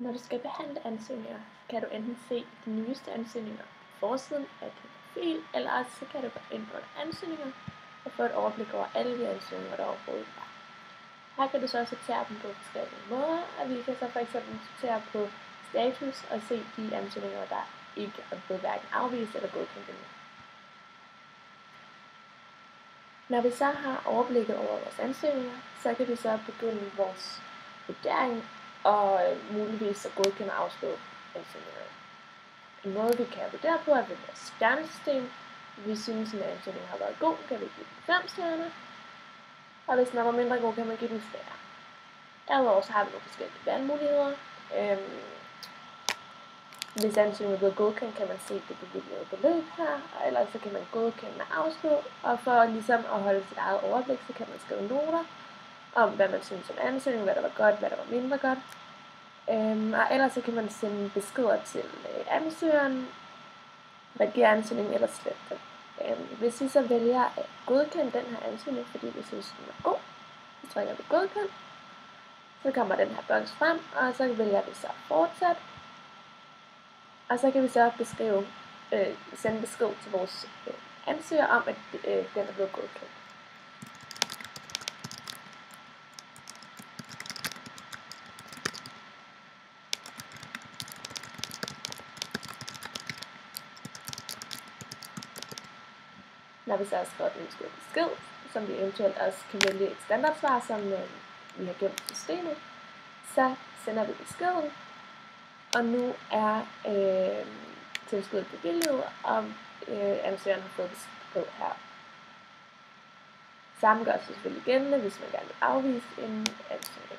Når du skal behandle ansøgninger, kan du enten se de nyeste ansøgninger på forsiden af din profil, eller også så kan du gå ind under ansøgninger og få et overblik over alle de ansøgninger, der overhovedet er. Her kan du så sortere dem på forskellige måder, og vi kan så f.eks. sortere på status og se de ansøgninger, der ikke er blevet hverken afvist eller godkendt endnu. Når vi så har overblikket over vores ansøgninger, så kan vi så begynde vores vurdering og muligvis at godkende og afslå ansøgningerne. En måde vi kan vurdere på er ved vores stjernesystem. Hvis vi synes, at en ansøgning har været god, kan vi give den 5 stjerner. Og hvis den var mindre god, kan man give den 4. Derudover så har vi nogle forskellige valgmuligheder. Hvis ansøgningen er blevet godkendt, kan man se det bevilgede beløb her, og ellers så kan man godkende og afslå. Og for ligesom at holde sit eget overblik, så kan man skrive noter om, hvad man synes om ansøgningen, hvad der var godt, hvad der var mindre godt. Og ellers så kan man sende beskeder til ansøgeren, redigere ansøgningen eller slette den. Hvis vi så vælger at godkende den her ansøgning, fordi vi synes, den er god, så trykker vi godkend. Så kommer den her boks frem, og så vælger vi så fortsat. Og så kan vi så sende besked til vores ansøger om, at den er blevet godkendt. Når vi så har skrevet en besked, som vi eventuelt også kan vælge et standardsvar, som vi har gemt i systemet, så sender vi beskeden, og nu er tilskuddet bevilget, og ansøgeren har fået besked her. Samme gør sig selvfølgelig gældende, hvis man gerne vil afvise en ansøgning.